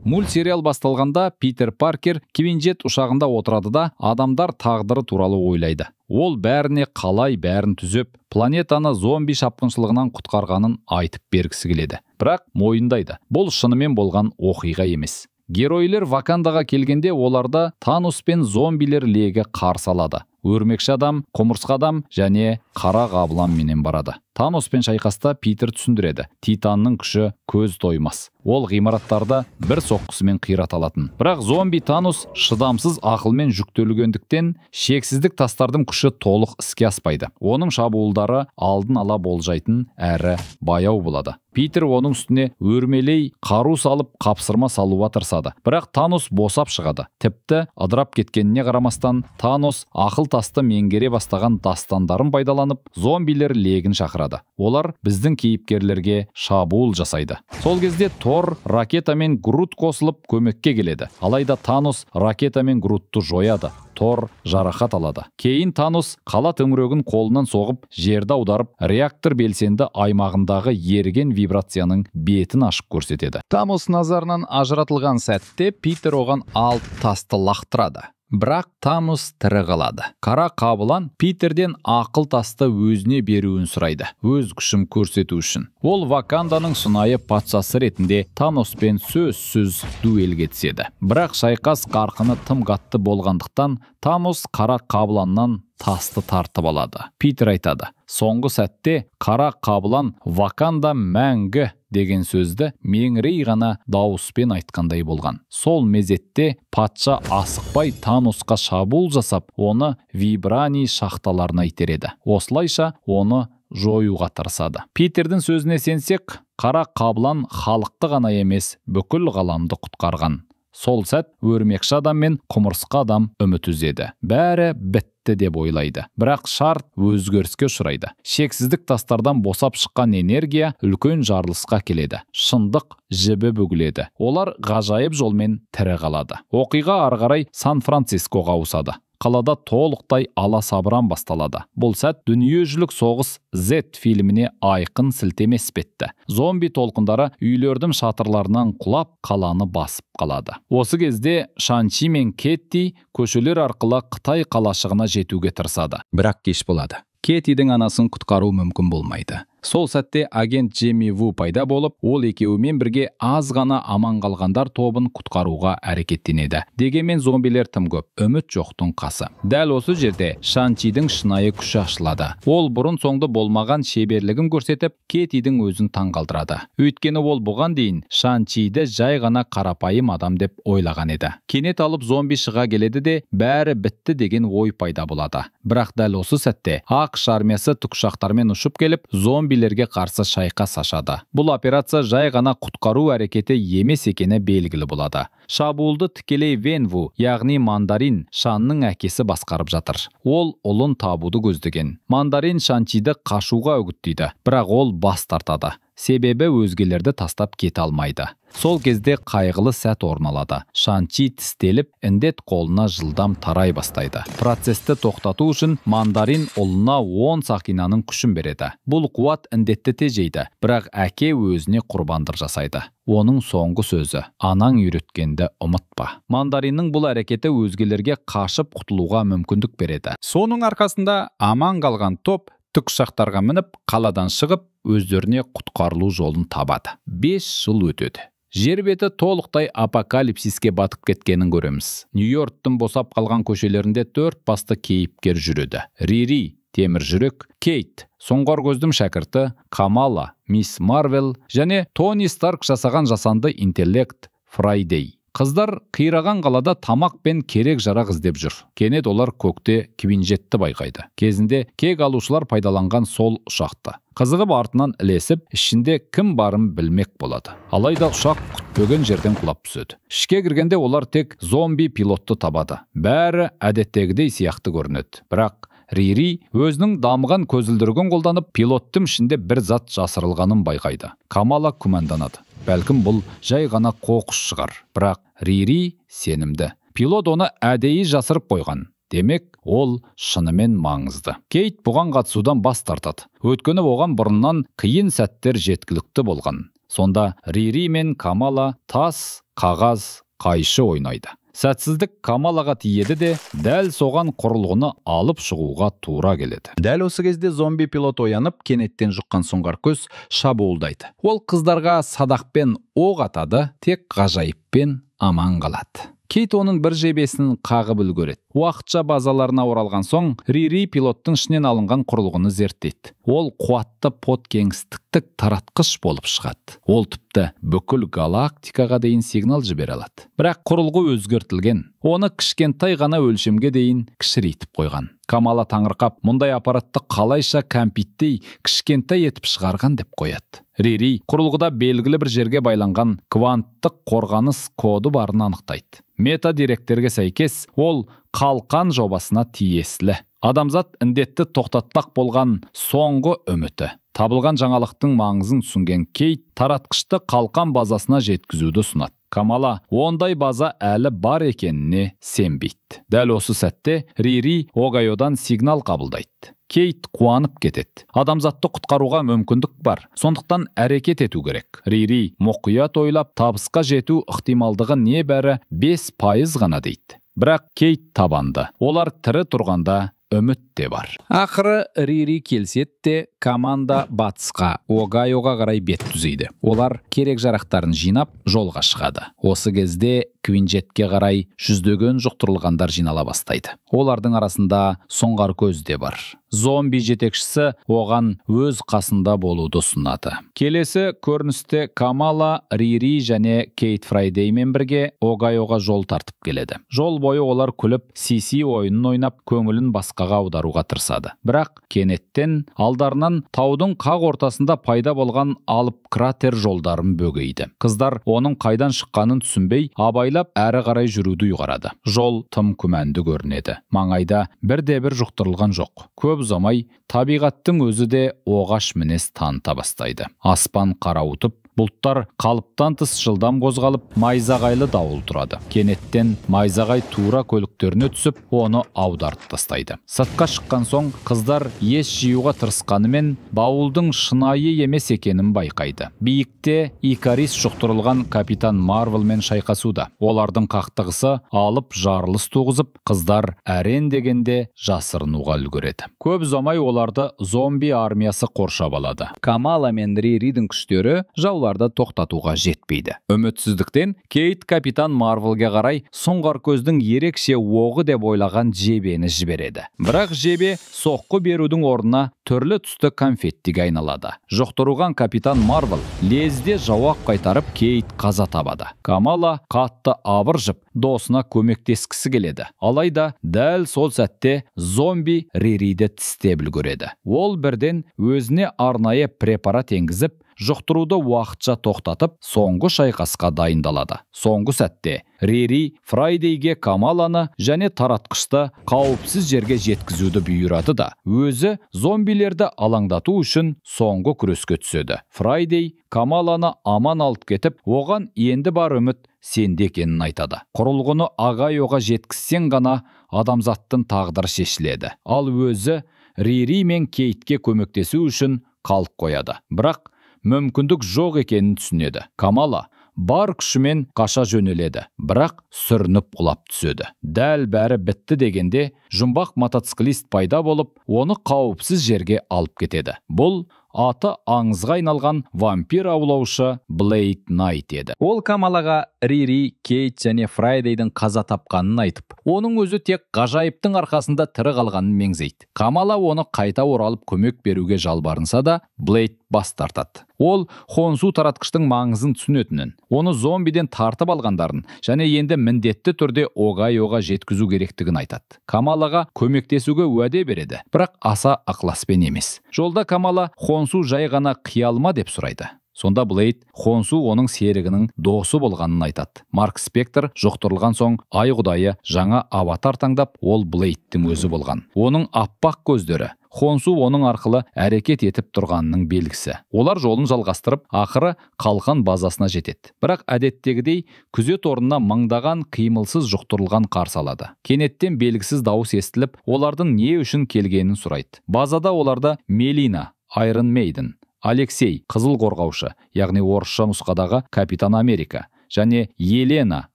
Мультсериал басталғанда Питер Паркер Квинджет ұшағында отырады да адамдар тағдыры туралы ойлайды. Ол бәріне қалай бәрін түзеп, планетаны зомби шапқыншылығынан құтқарғанын айтып бергісі келеді. Бірақ мойындайды, бұл шынымен болған оқиға емес. Геройлер Вакандаға келгенде оларда Танос пен зомбилер легі қарсы алады. Өрмекші адам, құмырсқа адам және қара қабылан менен барады. Таноспен шайқаста Питер түсіндіреді. Титанның күші көз тоймас. Ол ғимараттарда бір соққысымен қирата алатын. Бірақ зомби Танос шыдамсыз ақылмен жүктелгендіктен шексіздік тастардың күші толық іске аспайды. Оның шабуылдары алдын ала болжайтын әрі баяу болады. Питер оның үстіне өрмелей қару салып қапсырма салуға тырысады. Бірақ Танос босап шығады. Тіпті ыдырап кеткеніне қарамастан, Танос ақыл тасты меңгере бастаған дастандарын пайдаланып, зомбилер легін шақырады. Олар біздің кейіпкерлерге шабуыл жасайды. Сол кезде Тор ракетамен Грут қосылып көмекке келеді. Алайда Танос ракетамен Грутты жояды. Тор жарақат алады. Кейін Танос қала төңірегін қолынан соғып, жерді аударып, реактор белсенді аймағындағы еріген вибрацияның бетін ашып көрсетеді. Танос назарынан ажыратылған сәтте Питер оған 6 тасты лақтырады. Бірақ Танос тірі қалады. Қара қабылан Питерден ақыл тасты өзіне беруін сұрайды, өз күшін көрсету үшін. Ол Ваканданың шынайы патшасы ретінде Таноспен сөзсіз дуэлге түседі. Бірақ шайқас қарқыны тым қатты болғандықтан Танос қара қабыланнан тасты тартып алады. Питер айтады: соңғы сәтте қара қабылан Ваканда мәңгі деген сөзді меңірей ғана дауыспен айтқандай болған. Сол мезетте патша асықпай Таносқа шабуыл жасап, оны вибрани шахталарына итереді. Осылайша оны жоюға тырысады. Питердің сөзіне сенсек, қара қабылан халықты ғана емес, бүкіл ғаламды құтқарған. Сол сәт өрмекші адам мен құмырсқа адам үміт үзеді. Бәрі бітті деп ойлайды. Бірақ шарт өзгеріске ұшырайды. Шексіздік тастардан босап шыққан энергия үлкен жарылысқа келеді. Шындық жібі бүгіледі. Олар ғажайып жолмен тірі қалады. Оқиға ары қарай Сан-Францискоға ауысады. Қалада толықтай аласабыран басталады. Бұл сәт дүниежүзілік соғыс Z фильміне айқын сілтеме іспетті. Зомби толқындары үйлердің шатырларынан құлап, қаланы басып қалады. Осы кезде Шанчи мен Кетти көшелер арқылы Қытай қалашығына жетуге тырысады. Бірақ кеш болады. Кеттидің анасын құтқару мүмкін болмайды. Сол сәтте агент Джейми Ву пайда болып, ол екеуімен бірге аз ғана аман қалғандар тобын құтқаруға әрекеттенеді. Дегенмен зомбилер тым көп, үміт жоқтың қасы. Дәл осы жерде Шанчидің шынайы күші ашылады. Ол бұрын соңды болмаған шеберлігін көрсетіп, Кеттидің өзін таңғалдырады. Өйткені ол бұған дейін Шанчиді жай ғана қарапайым адам деп ойлаған еді. Кенет алып зомби шыға келеді де, бәрі бітті деген ой пайда болады. Бірақ дәл осы сәтте ақш армиясы тікұшақтармен ұшып келіп, зомбилерге қарсы шайқас ашады. Бұл операция жай ғана құтқару әрекеті емес екені белгілі болады. Шабуылды тікелей Вен Ву, яғни Мандарин, Шанның әкесі басқарып жатыр. Ол ұлын табуды көздеген. Мандарин Шанчиді қашуға үгіттейді, бірақ ол бас тартады. Себебі өзгелерді тастап кете алмайды. Сол кезде қайғылы сәт орын алады. Шанчи тістеліп, індет қолына жылдам тарай бастайды. Процесті тоқтату үшін Мандарин ұлына 10 сақинаның күшін береді. Бұл қуат індетті тежейді, бірақ әке өзіне құрбандық жасайды. Оның соңғы сөзі: анаң үйреткенді ұмытпа. Мандариннің бұл әрекеті өзгелерге қашып құтылуға мүмкіндік береді. Соның арқасында аман қалған топ тікұшақтарға мініп, қаладан шығып, өздеріне құтқарылу жолын табады. 5 жыл өтеді. Жер беті толықтай апокалипсиске батып кеткенін көреміз. Нью-Йорктың босап қалған көшелерінде 4 басты кейіпкер жүреді. Рири, темір жүрек, Кейт, сұңғар көздің шәкірті, Камала, Мисс Марвел және Тони Старк жасаған жасанды интеллект Фрайдей. Қыздар қираған қалада тамақ пен керек жарақ іздеп жүр. Кенет олар көкте Квинджетті байқайды. Кезінде кек алушылар пайдаланған сол ұшақты. Қызығып артынан ілесіп, ішінде кім барын білмек болады. Алайда ұшақ күтпеген жерден құлап түседі. Ішке кіргенде олар тек зомби пилотты табады. Бәрі әдеттегідей сияқты көрінеді. Бірақ Рири өзінің дамыған көзілдірігін қолданып, пилоттың ішінде бір зат жасырылғанын байқайды. Камала күмәнданады. Бәлкім бұл жай ғана қоқыс шығар. Бірақ Рири сенімді. Пилот оны әдейі жасырып қойған. Демек, ол шынымен маңызды. Кейт бұған қатысудан бас тартады. Өйткені оған бұрыннан қиын сәттер жеткілікті болған. Сонда Рири мен Камала тас, қағаз, қайшы ойнайды. Сәтсіздік Камалаға тиеді де, дәл соған құрылғыны алып шығуға тура келеді. Дәл осы кезде зомби пилот оянып, кенеттен жұққан сұңғар көз шабуылдайды. Ол қыздарға садақпен оқ атады, тек ғажайыппен аман қалады. Кейт оның бір жебесін қағып үлгереді. Уақытша базаларына оралған соң, Рири пилоттың ішінен алынған құрылғыны зерттейді. Ол қуатты подкеңістіктік таратқыш болып шығады. Ол тіпті бүкіл галактикаға дейін сигнал жібере алады. Бірақ құрылғы өзгертілген. Оны кішкентай ғана өлшемге дейін кішірейтіп қойған. Камала таңырқап, мұндай аппаратты қалайша кәмпиттей кішкентай етіп шығарған деп қояды. Рири құрылғыда белгілі бір жерге байланған кванттық қорғаныс коды барын анықтайды. Мета деректерге сәйкес, ол қалқан жобасына тиесілі. Адамзат індетті тоқтатпақ болған соңғы үміті. Табылған жаңалықтың маңызын түсінген Кейт таратқышты қалқан базасына жеткізуді ұсынады. Камала ондай база әлі бар екеніне сенбейді. Дәл осы сәтте Рири Огайодан сигнал қабылдайды. Кейт қуанып кетеді. Адамзатты құтқаруға мүмкіндік бар. Сондықтан әрекет ету керек. Рири мұқият ойлап, табысқа жету ықтималдығы небәрі 5% ғана дейді. Бірақ Кейт табанды. Олар тірі тұрғанда үміт те бар. Ақыры Рири келсет те команда батысқа, Огайоға қарай бет түзейді. Олар керек жарақтарын жинап, жолға шығады. Осы кезде Квинджетке қарай жүздеген жұқтырылғандар жинала бастайды. Олардың арасында сұңғар көз де бар. Зомби жетекшісі оған өз қасында болуды ұсынады. Келесі көріністе Камала, Рири және Кейт Фрайдеймен бірге Огайоға жол тартып келеді. Жол бойы олар күліп, сиси ойынын ойнап, көңілін басқаға аударуға тырысады. Бірақ кенеттен алдарынан таудың қақ ортасында пайда болған алып кратер жолдарын бөгейді. Қыздар оның қайдан шыққанын түсінбей, абайлап әрі қарай жүруді ұйғарады. Жол тым күмәнді көрінеді. Маңайда бірде-бір жұқтырылған жоқ. Көп ұзамай табиғаттың өзі де оғаш мінез таныта бастайды. Аспан қарауытып, бұлттар қалыптан тыс жылдам қозғалып, майзағайлы дауыл тұрады. Кенеттен майзағай тура көліктеріне түсіп, оны аударып тастайды. Сыртқа шыққан соң, қыздар ес жиюға тырысқанымен, бауылдың шынайы емес екенін байқайды. Биікте Икарис жұқтырылған капитан Марвелмен шайқасуда. Олардың қақтығысы алып жарылыс туғызып, қыздар әрен дегенде жасырынуға үлгереді. Көп ұзамай оларды зомби армиясы қоршап алады. Камала мен Риридің күштері жауларды тоқтатуға жетпейді. Үмітсіздіктен Кейт капитан Марвелге қарай сұңғар көздің ерекше оғы деп ойлаған жебені жібереді. Бірақ жебе соққы берудің орнына түрлі түсті конфеттиге айналады. Жұқтырылған капитан Марвел лезде жауап қайтарып, Кейт қаза табады. Камала қатты абыржып, досына көмектескісі келеді. Алайда дәл сол сәтте зомби Ририді тістеп үлгереді. Ол бірден өзіне арнайы препарат енгізіп, жұқтыруды уақытша тоқтатып, соңғы шайқасқа дайындалады. Соңғы сәтте Рири Фрайдейге Камаланы және таратқышты қауіпсіз жерге жеткізуді бұйырады да, өзі зомбилерді алаңдату үшін соңғы күреске түседі. Фрайдей Камаланы аман алып кетіп, оған енді бар үміт сенде екенін айтады. Құрылғыны Огайоға жеткізсең ғана адамзаттың тағдыры шешіледі. Ал өзі Рири мен Кейтке көмектесу үшін қалып қояды. Бірақ мүмкіндік жоқ екенін түсінеді. Камала бар күшімен қаша жөнеледі, бірақ сүрініп құлап түседі. Дәл бәрі бітті дегенде, жұмбақ мотоциклист пайда болып, оны қауіпсіз жерге алып кетеді. Бұл аты аңызға айналған вампир аулаушы Блейд Найт еді. Ол Камалаға Рири, Кейт және Фрайдейдің қаза тапқанын айтып, оның өзі тек ғажайыптың арқасында тірі қалғанын меңзейді. Камала оны қайта оралып көмек беруге жалбарынса да, Блейд бас тартады. Ол Хонсу таратқыштың маңызын түсінетінін, оны зомбиден тартып алғандарын және енді міндетті түрде Огайоға жеткізу керектігін айтады. Камалаға көмектесуге уәде береді, бірақ аса ықыласпен емес. Жолда Камала Хонсу жай ғана қиялма деп сұрайды. Сонда Блейд Хонсу оның серігінің досы болғанын айтады. Марк Спектр жұқтырылған соң ай құдайы жаңа аватар таңдап, ол Блейдтің өзі болған. Оның аппақ көздері Хонсу оның арқылы әрекет етіп тұрғанының белгісі. Олар жолын жалғастырып, ақыры қалқан базасына жетеді. Бірақ әдеттегідей күзет орнына мыңдаған қимылсыз жұқтырылған қарсы алады. Кенеттен белгісіз дауыс естіліп, олардың не үшін келгенін сұрайды. Базада оларда Мелина, Айрон Мейден, Алексей, қызыл қорғаушы, яғни орысша нұсқадағы Капитан Америка, және Елена,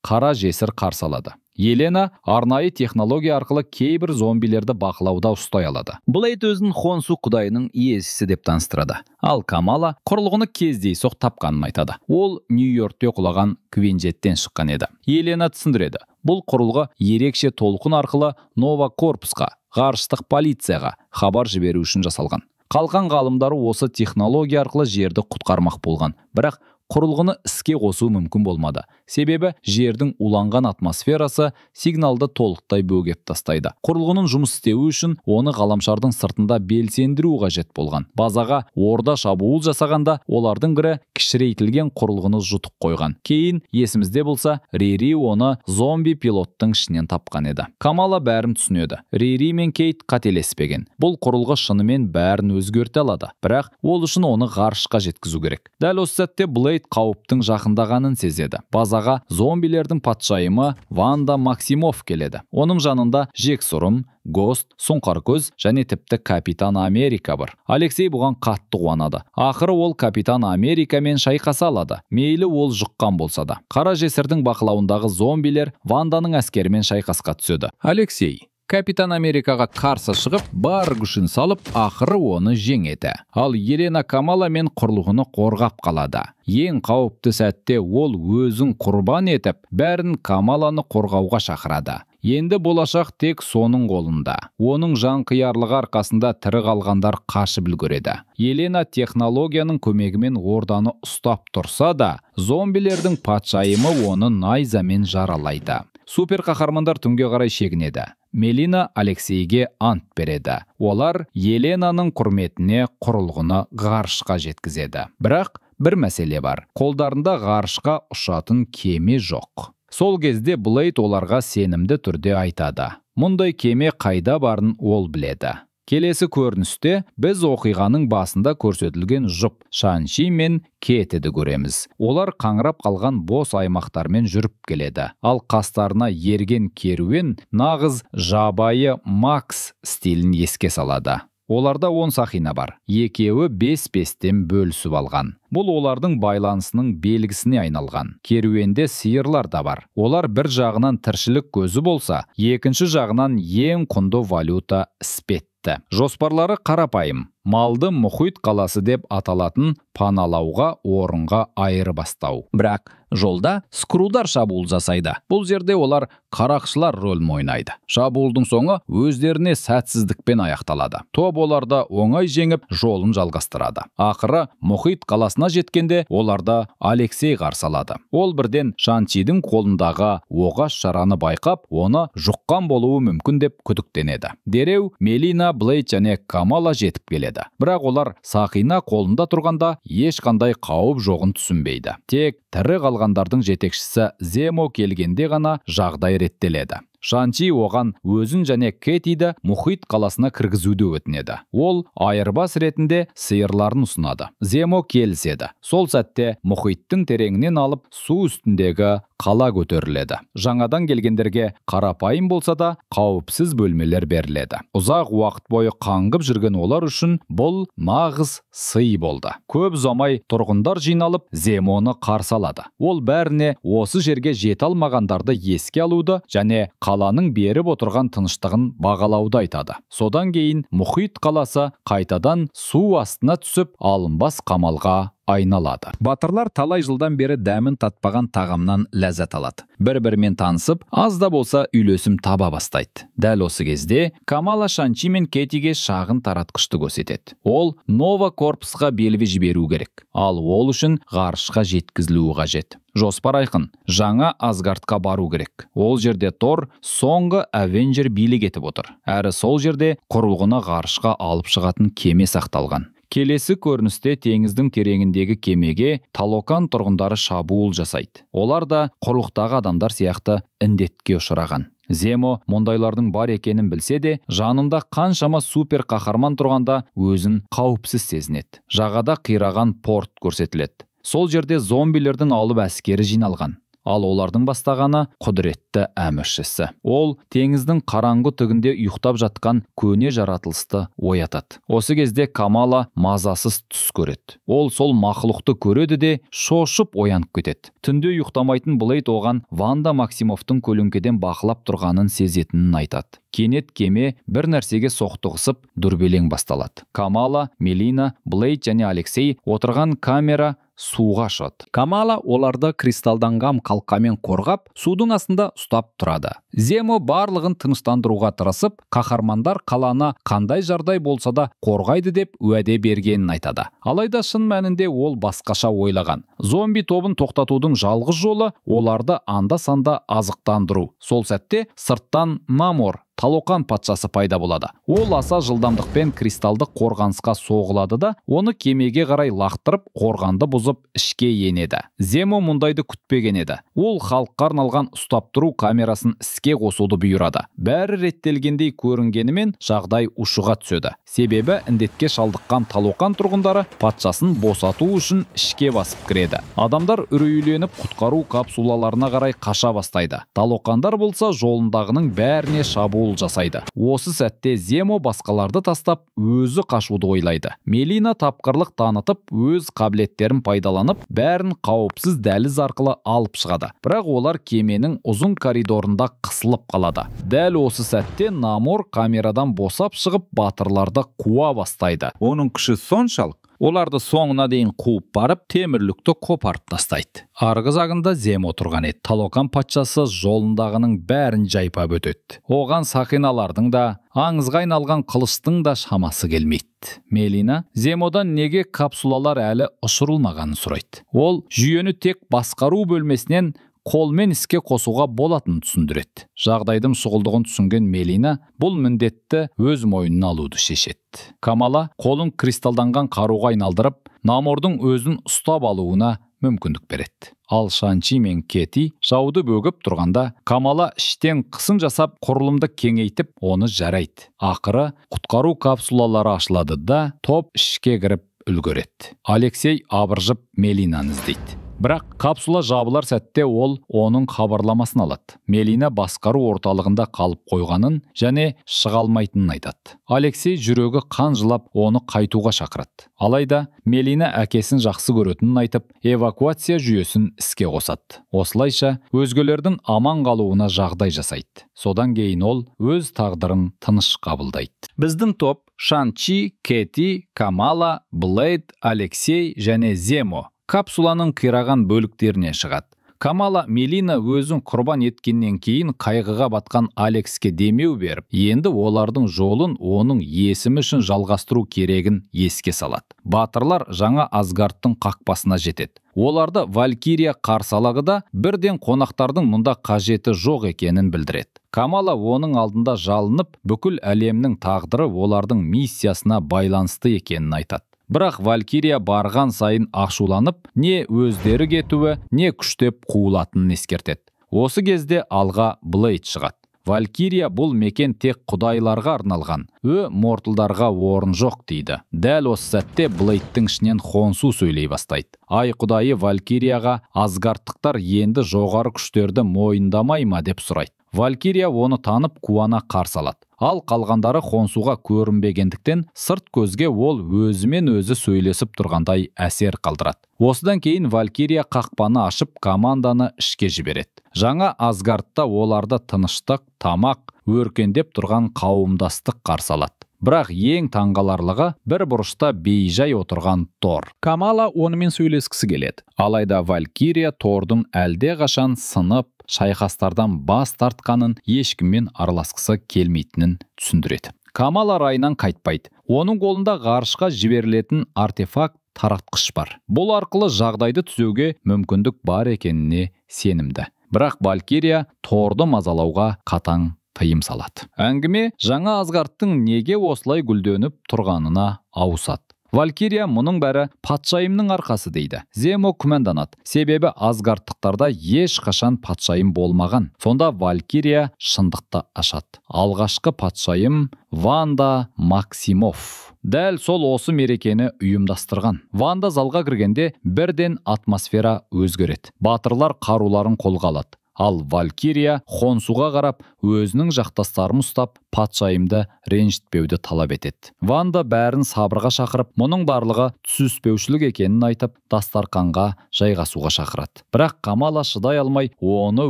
қара жесір қарсы алады. Елена арнайы технология арқылы кейбір зомбилерді бақылауда ұстай алады. Блейд өзін Хонсу құдайының иесісі деп таныстырады. Ал Камала құрылғыны кездейсоқ тапқанын айтады. Ол Нью-Йоркте құлаған Квинджеттен шыққан еді. Елена түсіндіреді. Бұл құрылғы ерекше толқын арқылы Нова Корпусқа, ғарыштық полицияға хабар жіберу үшін жасалған. Қалған ғалымдары осы технология арқылы жерді құтқармақ болған. Бірақ құрылғыны іске қосу мүмкін болмады. Себебі жердің уланған атмосферасы сигналды толықтай бөгеп тастайды. Құрылғының жұмыс істеуі үшін оны ғаламшардың сыртында белсендіру қажет болған. Базаға орда шабуыл жасағанда олардың бірі кішірейтілген құрылғыны жұтып қойған. Кейін есімізде болса, Рири оны зомби пилоттың ішінен тапқан еді. Камала бәрін түсінеді. Рири мен Кейт қателеспеген. Бұл құрылғы шынымен бәрін өзгерте алады. Бірақ ол үшін оны ғарышқа жеткізу керек. Дәл осы сәтте Блейд қауіптің жақындағанын сезеді. Базаға зомбилердің патшайымы Ванда Максимов келеді. Оның жанында Жексұрым, Гост, Сұңқар көз және тіпті Капитан Америка бар. Алексей бұған қатты қуанады. Ақыры ол Капитан Америкамен шайқаса алады. Мейлі ол жұққан болса да. Қара жесірдің бақылауындағы зомбилер Ванданың әскерімен шайқасқа түседі. Алексей Капитан Америкаға қарсы шығып, бар күшін салып, ақыры оны жеңеді. Ал Елена Камала мен құрылғыны қорғап қалады. Ең қауіпті сәтте ол өзін құрбан етіп, бәрін Камаланы қорғауға шақырады. Енді болашақ тек соның қолында. Оның жанқиярлығы арқасында тірі қалғандар қашып үлгереді. Елена технологияның көмегімен орданы ұстап тұрса да, зомбилердің патшайымы оны найзамен жаралайды. Супер қаһармандар түнге қарай шегінеді. Мелина Алексейге ант береді. Олар Еленаның құрметіне құрылғыны ғарышқа жеткізеді. Бірақ бір мәселе бар. Қолдарында ғарышқа ұшатын кеме жоқ. Сол кезде Блейд оларға сенімді түрде айтады. Мұндай кеме қайда барын ол біледі. Келесі көріністе біз оқиғаның басында көрсетілген жұп Шанши мен Кетеді көреміз. Олар қаңырап қалған бос аймақтармен жүріп келеді. Ал қастарына ерген керуен нағыз жабайы Макс стилін еске салады. Оларда 10 сақина бар. Екеуі 5-5-тен бөлісіп алған. Бұл олардың байланысының белгісіне айналған. Керуенде сиырлар да бар. Олар бір жағынан тіршілік көзі болса, екінші жағынан ең құнды валюта іспетті. Жоспарлары қарапайым. Малды мұхит қаласы деп аталатын паналауға орынға айырбастау. Бірақ жолда скрудар шабуыл жасайды. Бұл жерде олар қарақшылар рөлін ойнайды. Шабуылдың соңы өздеріне сәтсіздікпен аяқталады. Топ оларды оңай жеңіп, жолын жалғастырады. Ақыры мұхит қаласына жеткенде оларда Алексей қарсы алады. Ол бірден Шанчидің қолындағы оғаш шараны байқап, оны жұққан болуы мүмкін деп күдіктенеді. Дереу Мелина, Блейд және Камала жетіп келеді. Бірақ олар сақина қолында тұрғанда ешқандай қауіп жоғын түсінбейді. Тек тірі қалғандардың жетекшісі Земо келгенде ғана жағдай реттеледі. Шанчи оған өзін және Кетиді мұхит қаласына кіргізуді өтінеді. Ол айырбас ретінде сиырларын ұсынады. Земо келіседі. Сол сәтте мұхиттың тереңінен алып су үстіндегі қала көтеріледі. Жаңадан келгендерге қарапайым болса да қауіпсіз бөлмелер беріледі. Ұзақ уақыт бойы қаңғып жүрген олар үшін бұл нағыз сый болды. Көп ұзамай тұрғындар жиналып Земоны қарсы алады. Ол бәріне осы жерге жете алмағандарды еске алуды және қаланың беріп отырған тыныштығын бағалауды айтады. Содан кейін мұхит қаласы қайтадан су астына түсіп, алынбас қамалға айналады. Батырлар талай жылдан бері дәмін татпаған тағамнан ләззат алады. Бір-бірімен танысып, аз да болса үйлесім таба бастайды. Дәл осы кезде Камала Шанчи мен Кетиге шағын таратқышты көрсетеді. Ол Нова Корпусқа белгі жіберу керек. Ал ол үшін ғарышқа жеткізілуі қажет. Жоспар айқын. Жаңа Асгардқа бару керек. Ол жерде Тор соңғы Авенджер билік етіп отыр. Әрі сол жерде құрылғыны ғарышқа алып шығатын кеме сақталған. Келесі көріністе теңіздің тереңіндегі кемеге Талокан тұрғындары шабуыл жасайды. Олар да құрлықтағы адамдар сияқты індетке ұшыраған. Земо мұндайлардың бар екенін білсе де, жанында қаншама супер қаһарман тұрғанда өзін қауіпсіз сезінеді. Жағада қираған порт көрсетіледі. Сол жерде зомбилердің алып әскері жиналған. Ал олардың бастағаны құдіретті әміршісі. Ол теңіздің қараңғы түгінде ұйықтап жатқан көне жаратылысты оятады. Осы кезде Камала мазасыз түс көреді. Ол сол мақұлықты көреді де шошып оянып кетеді. Түнде ұйықтамайтын Блейд оған Ванда Максимовтың көлеңкеден бақылап тұрғанын сезетінін айтады. Кенет кеме бір нәрсеге соқтығысып, дүрбелең басталады. Камала, Мелина, Блейд және Алексей отырған камера суға ұшады. Камала оларды кристалданған қалқамен қорғап, судың астында ұстап тұрады. Земо барлығын тыныштандыруға тырысып, қаһармандар қаланы қандай жардай болса да қорғайды деп уәде бергенін айтады. Алайда шын мәнінде ол басқаша ойлаған. Зомби тобын тоқтатудың жалғыз жолы оларды анда-санда азықтандыру. Сол сәтте сырттан Намор, Талокан патшасы пайда болады. Ол аса жылдамдықпен кристалдық қорғанысқа соғылады да, оны кемеге қарай лақтырып, қорғанды бұзып ішке енеді. Земо мұндайды күтпеген еді. Ол халыққа арналған ұстап тұру камерасын іске қосуды бұйырады. Бәрі реттелгендей көрінгенімен жағдай ушыға түседі. Себебі індетке шалдыққан Талокан тұрғындары патшасын босату үшін ішке басып кіреді. Адамдар үрейленіп құтқару капсулаларына қарай қаша бастайды. Талокандар болса жолындағының бәріне шабуыл жасайды. Осы сәтте Земо басқаларды тастап, өзі қашуды ойлайды. Мелина тапқырлық танытып, өз қабілеттерін пайдаланып, бәрін қауіпсіз дәліз арқылы алып шығады. Бірақ олар кеменің ұзын коридорында қысылып қалады. Дәл осы сәтте Намор камерадан босап шығып, батырларды қуа бастайды. Оның күші соншалық, оларды соңына дейін қуып барып, темірлікті қопарып тастайды. Арғы жағында Земо тұрған еді. Талокан патшасы жолындағының бәрін жайпап өтеді. Оған сақиналардың да, аңызға айналған қылыштың да шамасы келмейді. Мелина Земодан неге капсулалар әлі ұшырылмағанын сұрайды. Ол жүйені тек басқару бөлмесінен қолмен іске қосуға болатынын түсіндіреді. Жағдайдың шұғылдығын түсінген Мелина бұл міндетті өз мойнына алуды шешеді. Камала қолын кристалданған қаруға айналдырып, Намордың өзін ұстап алуына мүмкіндік береді. Ал Шанчи мен Кети жауды бөгіп тұрғанда, Камала іштен қысым жасап, құрылымды кеңейтіп, оны жарайды. Ақыры құтқару капсулалары ашылады да, топ ішке кіріп үлгереді. Алексей абыржып Мелинаны іздейді. Бірақ капсула жабылар сәтте ол оның хабарламасын алады. Мелина басқару орталығында қалып қойғанын және шыға алмайтынын айтады. Алексей жүрегі қан жылап, оны қайтуға шақырады. Алайда Мелина әкесін жақсы көретінін айтып, эвакуация жүйесін іске қосады. Осылайша өзгелердің аман қалуына жағдай жасайды. Содан кейін ол өз тағдырын тыныш қабылдайды. Біздің топ Шанчи, Кети, Камала, Блейд, Алексей және Земо капсуланың қираған бөліктеріне шығады. Камала Мелина өзін құрбан еткеннен кейін қайғыға батқан Алекске демеу беріп, енді олардың жолын оның есімі үшін жалғастыру керегін еске салады. Батырлар жаңа Асгардтың қақпасына жетеді. Оларды Валькирия қарсалығы да бірден қонақтардың мұнда қажеті жоқ екенін білдіреді. Камала оның алдында жалынып, бүкіл әлемнің тағдыры олардың миссиясына байланысты екенін айтады. Бірақ Валькирия барған сайын ашуланып, не өздері кетуі, не күштеп қуылатынын ескертеді. Осы кезде алға Блейд шығады. Валькирия бұл мекен тек құдайларға арналған, морталдарға орын жоқ дейді. Дәл осы сәтте Блейдтің ішінен Хонсу сөйлей бастайды. Ай құдайы Валькирияға Асгардтықтар енді жоғары күштерді мойындамай ма деп сұрайды. Валькирия оны танып қуана қарсы алады. Ал қалғандары Хонсуға көрінбегендіктен сырт көзге ол өзімен өзі сөйлесіп тұрғандай әсер қалдырады. Осыдан кейін Валькирия қақпаны ашып команданы ішке жібереді. Жаңа Асгардта оларды тыныштық, тамақ, өркендеп тұрған қауымдастық қарсы алады. Бірақ ең таңғаларлығы бір бұрышта бейжай отырған Тор. Камала онымен сөйлескісі келеді. Алайда Валькирия Тордың әлде қашан сынып, шайқастардан бас тартқанын, ешкіммен араласқысы келмейтінін түсіндіреді. Камала райынан қайтпайды. Оның қолында ғарышқа жіберілетін артефакт таратқыш бар. Бұл арқылы жағдайды түзеуге мүмкіндік бар екеніне сенімді. Бірақ Валькирия Торды мазалауға қатаң тыйым салады. Әңгіме жаңа Асгардтың неге осылай гүлденіп тұрғанына ауысады. Валькирия мұның бәрі патшайымның арқасы дейді. Земо күмәнданады. Себебі Асгардтықтарда ешқашан патшайым болмаған. Сонда Валькирия шындықты ашады. Алғашқы патшайым Ванда Максимов. Дәл сол осы мерекені ұйымдастырған. Ванда залға кіргенде бірден атмосфера өзгереді. Батырлар қаруларын қолға алады. Ал Валькирия Хонсуға қарап, өзінің жақтастарын ұстап, патшайымды ренжітпеуді талап етеді. Ванда бәрін сабырға шақырып, мұның барлығы түсініспеушілік екенін айтып, дастарқанға жайғасуға шақырады. Бірақ Камала шыдай алмай, оны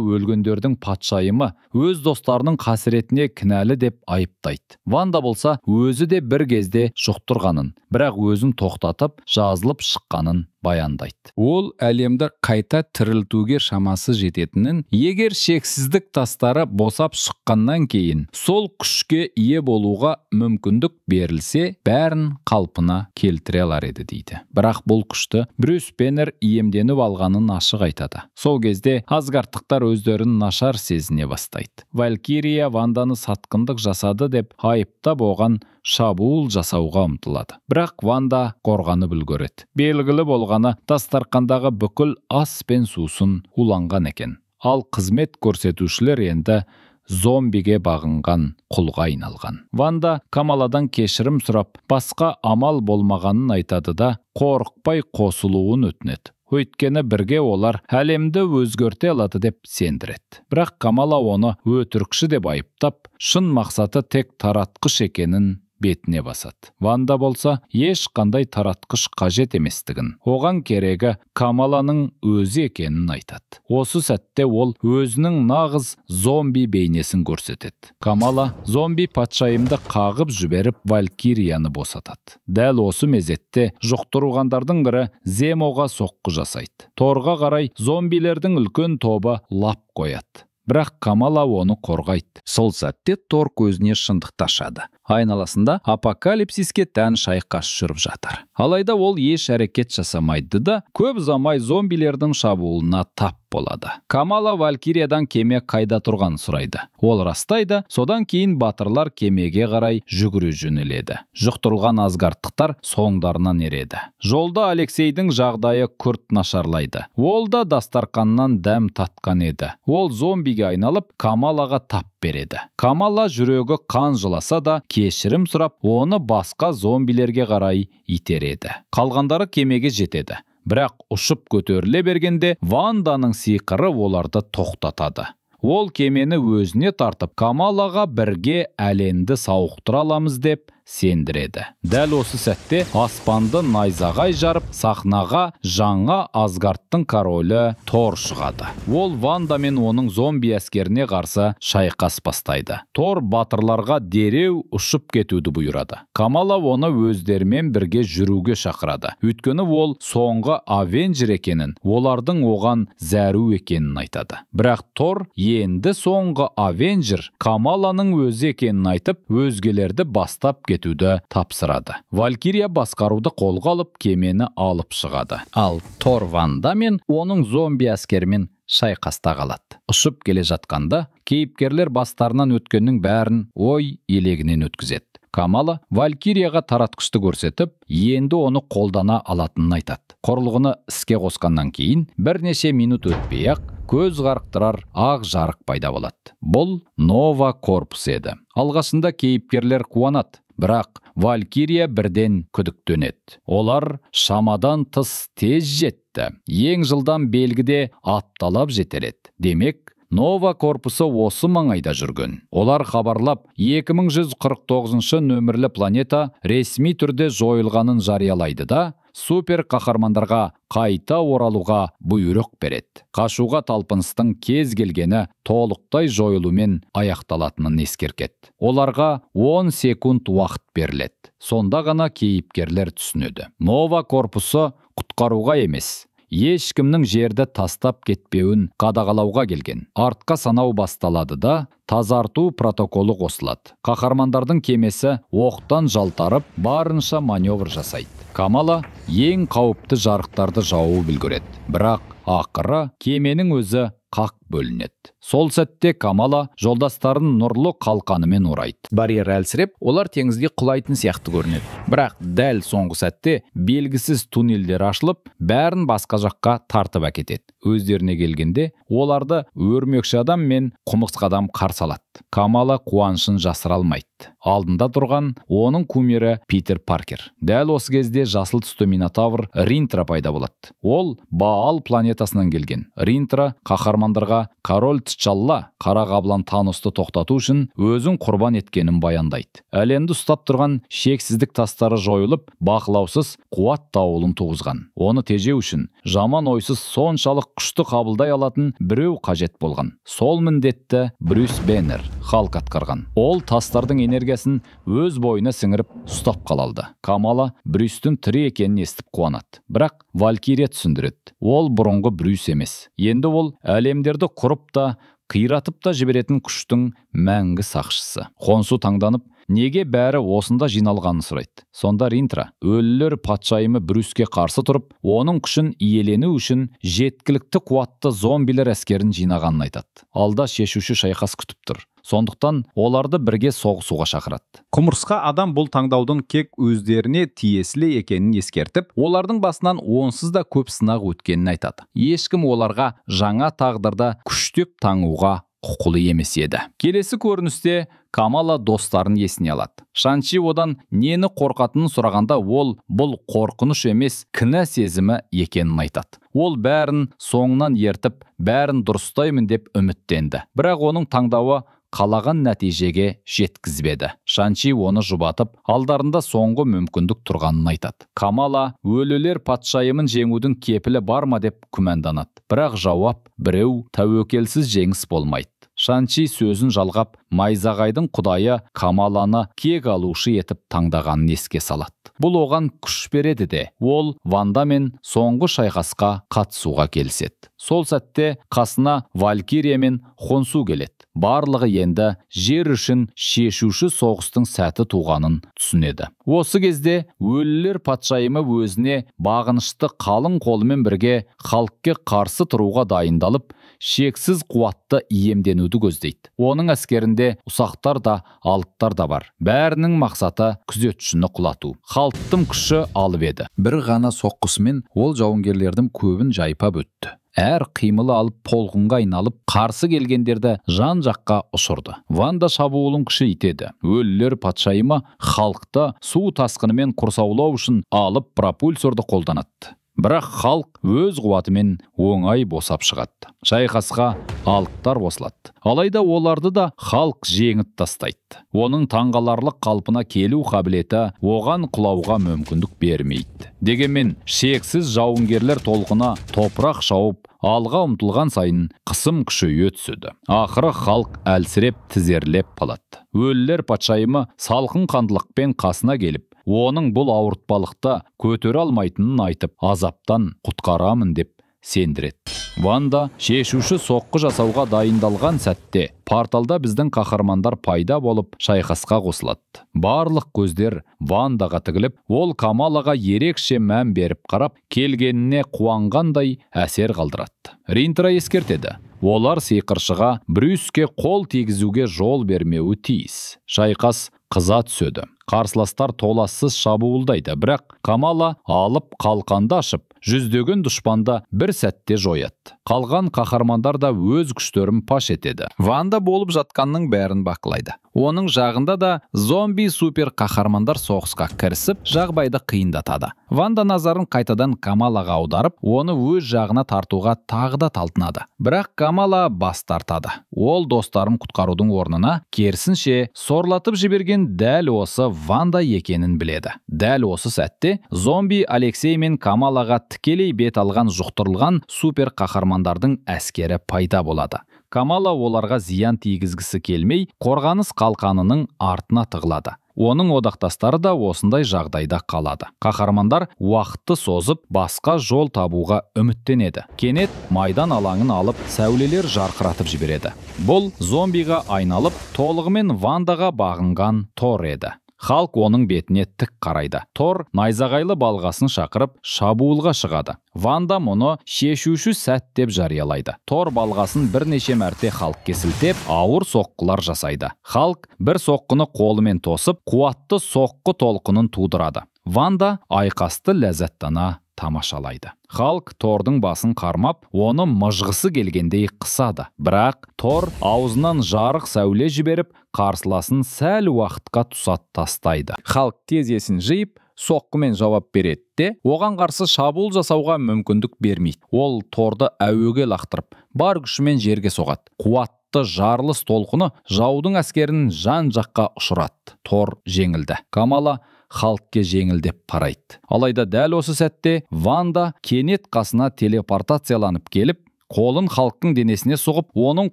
өлгендердің патшайымы, өз достарының қасіретіне кінәлі деп айыптайды. Ванда болса, өзі де бір кезде жұқтырғанын, бірақ өзін тоқтатып, жазылып шыққанын баяндайды. Ол әлемді қайта тірілтуге шамасы жететінін, егер шексіздік тастары босап шыққаннан кейін сол күшке ие болуға мүмкіндік берілсе, бәрін қалпына келтіре алар еді дейді. Бірақ бұл күшті Брюс Беннер иемденіп алғанын ашық айтады. Сол кезде Асгардтықтар өздерін нашар сезіне бастайды. Валькирия Ванданы сатқындық жасады деп айыптап оған шабуыл жасауға ұмтылады. Бірақ Ванда қорғанып үлгереді. Белгілі болғаны дастарқандағы бүкіл ас пен сусын уланған екен. Ал қызмет көрсетушілер енді зомбиге бағынған құлға айналған. Ванда Камаладан кешірім сұрап, басқа амал болмағанын айтады да, қорықпай қосылуын өтінеді. Өйткені бірге олар әлемді өзгерте алады деп сендіреді. Бірақ Камала оны өтірікші деп айыптап, шын мақсаты тек таратқыш екенін бетіне басады. Ванда болса, ешқандай таратқыш қажет еместігін, оған керегі Камаланың өзі екенін айтады. Осы сәтте ол өзінің нағыз зомби бейнесін көрсетеді. Камала зомби патшайымды қағып жіберіп Валькирияны босатады. Дәл осы мезетте жұқтырғандардың бірі Земоға соққы жасайды. Торға қарай зомбилердің үлкен тобы лап қояды. Бірақ Камала оны қорғайды. Сол сәтте Тор көзіне шындықты ашады. Айналасында апокалипсиске тән шайқас жүріп жатыр. Алайда ол еш әрекет жасамайды да, көп ұзамай зомбилердің шабуылына тап болады. Камала Валькириядан кеме қайда тұрғанын сұрайды. Ол растайды, содан кейін батырлар кемеге қарай жүгіре жөнеледі. Жұқтырылған Асгардтықтар соңдарынан ереді. Жолда Алексейдің жағдайы күрт нашарлайды. Ол да дастарқаннан дәм татқан еді. Ол зомбиге айналып, Камалаға тап береді. Камала жүрегі қан жыласа да, кешірім сұрап, оны басқа зомбилерге қарай итереді. Қалғандары кемеге жетеді. Бірақ ұшып көтеріле бергенде Ванданың сиқыры оларды тоқтатады. Ол кемені өзіне тартып, Камалаға бірге әлемді сауықтыра аламыз деп сендіреді. Дәл осы сәтте аспанды найзағай жарып, сахнаға жаңа Асгардтың королі Тор шығады. Ол Ванда мен оның зомби әскеріне қарсы шайқас бастайды. Тор батырларға дереу ұшып кетуді бұйырады. Камала оны өздерімен бірге жүруге шақырады. Өйткені ол соңғы Авенджер екенін, олардың оған зәру екенін айтады. Бірақ Тор енді соңғы Авенджер Камаланың өзі екенін айтып, өзгелерді бастап кетуді тапсырады. Валькирия басқаруды қолға алып, кемені алып шығады. Ал Тор Ванда мен оның зомби әскерімен шайқаста қалады. Ұшып келе жатқанда, кейіпкерлер бастарынан өткеннің бәрін ой елегінен өткізеді. Камала Валькирияға таратқышты көрсетіп, енді оны қолдана алатынын айтады. Құрылғыны іске қосқаннан кейін, бірнеше минут өтпей-ақ көз қарықтырар ақ жарық пайда болады. Бұл Нова корпус еді. Алғашында кейіпкерлер қуанады, бірақ Валькирия бірден күдіктенеді. Олар шамадан тыс тез жетті. Ең жылдам белгіде апталап жетеледі. Демек, Нова корпусы осы маңайда жүрген. Олар хабарлап, 2149 нөмірлі планета ресми түрде жойылғанын жариялайды да, супер қаһармандарға қайта оралуға бұйрық береді. Қашуға талпыныстың кез келгені толықтай жойылумен аяқталатынын ескертеді. Оларға 10 секунд уақыт беріледі. Сонда ғана кейіпкерлер түсінеді. Нова корпусы құтқаруға емес, ешкімнің жерді тастап кетпеуін қадағалауға келген. Артқа санау басталады да, тазарту протоколы қосылады. Қаһармандардың кемесі оқтан жалтарып, барынша маневр жасайды. Камала ең қауіпті жарықтарды жауып үлгереді. Бірақ ақыры кеменің өзі қақ бөлінеді. Сол сәтте Камала жолдастарын нұрлы қалқанымен орайды. Барьер әлсіреп, олар теңізге құлайтын сияқты көрінеді. Бірақ дәл соңғы сәтте белгісіз туннелдер ашылып, бәрін басқа жаққа тартып әкетеді. Өздеріне келгенде, оларды өрмекші адам мен құмырсқа адам қарсы алады. Камала қуанышын жасыра алмайды. Алдында тұрған оның кумирі Питер Паркер. Дәл осы кезде жасыл түсті минотавр Ринтра пайда болады. Ол Баал планетасынан келген. Ринтра қаһармандарға король Тчалла қара қаблан Таносты тоқтату үшін өзін құрбан еткенін баяндайды. Әлемді ұстап тұрған шексіздік тастары жойылып, бақылаусыз қуат дауылын туғызған. Оны тежеу үшін жаман ойсыз соншалық күшті қабылдай алатын біреу қажет болған. Сол міндетті Брюс Беннер Халк атқарған. Ол тастардың энергиясын өз бойына сіңіріп ұстап қалалды. Камала Брюстің тірі екенін естіп қуанады. Бірақ Валькирия түсіндіреді. Ол бұрынғы Брюс емес. Енді ол әлемдерді құрып та, қиратып та жіберетін күштің мәңгі сақшысы. Қонсу таңданып, неге бәрі осында жиналғанын сұрайды. Сонда Ринтра өлілер патшайымы Брюске қарсы тұрып, оның күшін иелену үшін жеткілікті қуатты зомбилер әскерін жинағанын айтады. Алда шешуші шайқас күтіп тұр. Сондықтан оларды бірге соғысуға шақырады. Құмырсқа адам бұл таңдаудың кек өздеріне тиесілі екенін ескертіп, олардың басынан онсыз да көп сынақ өткенін айтады. Ешкім оларға жаңа тағдырда күштеп таңуға құқылы емес еді. Келесі көріністе Камала достарын есіне алады. Шанчи одан нені қорқатынын сұрағанда, ол бұл қорқыныш емес, кінә сезімі екенін айтады. Ол бәрін соңынан ертіп, бәрін дұрыстаймын деп үміттенді. Бірақ оның таңдауы қалаған нәтижеге жеткізбеді. Шанчи оны жұбатып, алдарында соңғы мүмкіндік тұрғанын айтады. Камала өлілер патшайымын жеңудің кепілі бар ма деп күмәнданады. Бірақ жауап біреу тәуекелсіз жеңіс болмайды. Шанчи сөзін жалғап, Майзағайдың құдайы Камаланы кек алушы етіп таңдағанын еске салады. Бұл оған күш береді де, ол Вандамен соңғы шайқасқа қатысуға келіседі. Сол сәтте қасына Валькирия мен Хонсу келеді. Барлығы енді жер үшін шешуші соғыстың сәті туғанын түсінеді. Осы кезде өлілер патшайымы өзіне бағынышты қалың қолымен бірге халыққа қарсы тұруға дайындалып, шексіз қуатты иемденуді көздейді. Оның әскерінде ұсақтар да, алыптар да бар. Бәрінің мақсаты күзетшіні құлату. Халықтың күші алып еді. Бір ғана соққысымен ол жауынгерлердің көбін жайпап өтті. Әр қимылы алып полқынға айналып, қарсы келгендерді жан жаққа ұшырды. Ванда шабуылын күшейтеді. Өлілер патшайымы халықты су тасқынымен құрсаулау үшін алып пропульсорды қолданады. Бірақ халық өз қуатымен оңай босап шығады. Шайқасқа алыптар қосылады. Алайда оларды да халық жеңіп тастайды. Оның таңғаларлық қалпына келу қабілеті оған құлауға мүмкіндік бермейді. Дегенмен шексіз жауынгерлер толқына топырақ шауып, алға ұмтылған сайын қысым күшейе түседі. Ақыры халық әлсіреп, тізерлеп қалады. Өлілер патшайымы салқын қандылықпен қасына келіп, оның бұл ауыртпалықты көтере алмайтынын айтып, азаптан құтқарамын деп сендіреді. Ванда шешуші соққы жасауға дайындалған сәтте порталда біздің қаһармандар пайда болып шайқасқа қосылады. Барлық көздер Вандаға тігіліп, ол Камалаға ерекше мән беріп қарап, келгеніне қуанғандай әсер қалдырады. Ринтра ескертеді. Олар сиқыршыға Брюске қол тигізуге жол бермеуі тиіс. Шайқас қыза түседі. Қарсыластар толассыз шабуылдайды, бірақ Камала алып қалқанды ашып, жүздеген дұшпанды бір сәтте жояды. Қалған қаһармандар да өз күштерін паш етеді. Ванда болып жатқанның бәрін бақылайды. Оның жағында да зомби супер қаһармандар соғысқа кірісіп, жағдайды қиындатады. Ванда назарын қайтадан Камалаға аударып, оны өз жағына тартуға тағы да талпынады. Бірақ Камала бас тартады. Ол достарын құтқарудың орнына керісінше сорлатып жіберген дәл осы Ванда екенін біледі. Дәл осы сәтте зомби Алексей мен Камалаға тікелей бет алған жұқтырылған супер қаһармандардың әскері пайда болады. Камала оларға зиян тигізгісі келмей, қорғаныс қалқанының артына тығылады. Оның одақтастары да осындай жағдайда қалады. Қаһармандар уақытты созып, басқа жол табуға үміттенеді. Кенет майдан алаңын алып, сәулелер жарқыратып жібереді. Бұл зомбиға айналып, толығымен Вандаға бағынған Тор еді. Халк оның бетіне тік қарайды. Тор найзағайлы балғасын шақырып шабуылға шығады. Ванда мұны шешуші сәт деп жариялайды. Тор балғасын бірнеше мәрте халкке сілтеп, ауыр соққылар жасайды. Халк бір соққыны қолымен тосып, қуатты соққы толқынын тудырады. Ванда айқасты ләззаттана тамашалайды. Халк Тордың басын қармап, оны мыжғысы келгендей қысады. Бірақ Тор аузынан жарық сәуле жіберіп, қарсыласын сәл уақытқа тұсат тастайды. Халк тез есін жиып, соққымен жауап береді де, оған қарсы шабуыл жасауға мүмкіндік бермейді. Ол Торды әуеге лақтырып, бар күшімен жерге соғады. Қуатты жарылыс толқыны жаудың әскерін жан-жаққа ұшырады. Тор жеңілді. Камала халкке жеңілдеп қарайды. Алайда дәл осы сәтте Ванда кенет қасына телепортацияланып келіп, қолын халктың денесіне соғып, оның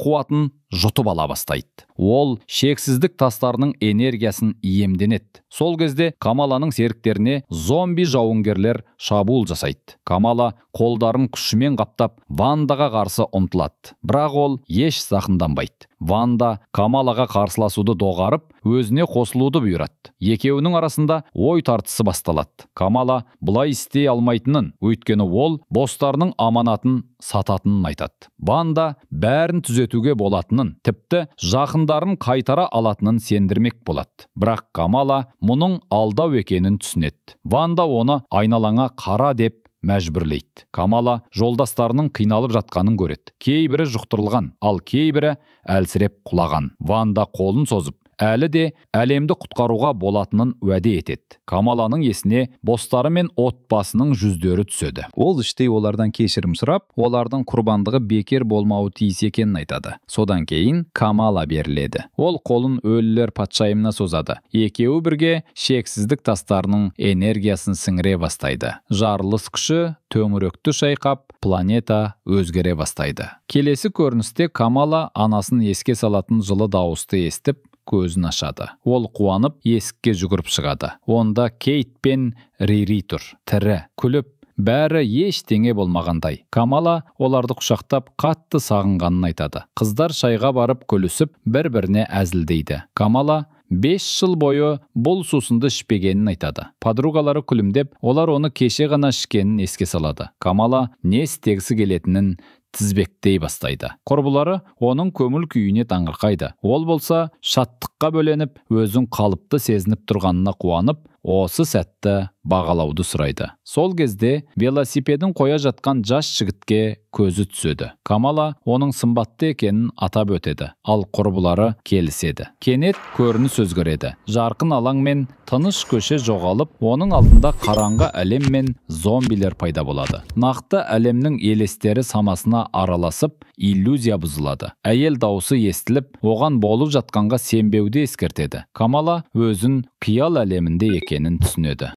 қуатын жұтып ала бастайды. Ол шексіздік тастарының энергиясын иемденеді. Сол кезде Камаланың серіктеріне зомби жауынгерлер шабуыл жасайды. Камала қолдарын күшімен қаптап, Вандаға қарсы ұмтылады. Бірақ ол еш зақымданбайды. Ванда Камалаға қарсыласуды доғарып, өзіне қосылуды бұйырады. Екеуінің арасында ой тартысы басталады. Камала бұлай істей алмайтынын, өйткені ол бостарының аманатын сататынын айтады. Ванда бәрін түзетуге болатынын, тіпті жақындарын қайтара алатынын сендірмек болады. Бірақ Камала мұның алдау екенін түсінеді. Ванда оны айналаңа қара деп мәжбүрлейді. Камала жолдастарының қиналып жатқанын көреді. Кейбірі жұқтырылған, ал кейбірі әлсіреп құлаған. Ванда қолын созып, әлі де әлемді құтқаруға болатынын уәде етеді. Камаланың есіне бостары мен отбасының жүздері түседі. Ол іштей олардан кешірім сұрап, олардың құрбандығы бекер болмауы тиіс екенін айтады. Содан кейін Камала беріледі. Ол қолын өлілер патшайымына созады. Екеуі бірге шексіздік тастарының энергиясын сіңіре бастайды. Жарылыс күші төңіректі шайқап, планета өзгере бастайды. Келесі көріністе Камала анасын еске салатын жылы дауысты естіп, көзін ашады. Ол қуанып, есікке жүгіріп шығады. Онда Кейт пен Рири тұр, тірі, күліп, бәрі ештеңе болмағандай. Камала оларды құшақтап, қатты сағынғанын айтады. Қыздар шайға барып күлісіп, бір-біріне әзілдейді. Камала 5 жыл бойы бұл сусынды ішпегенін айтады. Подругалары күлімдеп, олар оны кеше ғана ішкенін еске салады. Камала не істегісі келетінін тізбектей бастайды. Құрбылары оның көңіл күйіне таңырқайды. Ол болса шаттыққа бөленіп, өзін қалыпты сезініп тұрғанына қуанып, осы сәтті бағалауды сұрайды. Сол кезде велосипедін қоя жатқан жас жігітке көзі түседі. Камала оның сымбатты екенін атап өтеді, ал құрбылары келіседі. Кенет көрініс өзгереді. Жарқын алаң мен тыныш көше жоғалып, оның алдында қараңғы әлем мен зомбилер пайда болады. Нақты әлемнің елестері самасына араласып, иллюзия бұзылады. Әйел дауысы естіліп, оған болып жатқанға сенбеуді ескертеді. Камала өзін қиял әлемінде екенін түсінеді.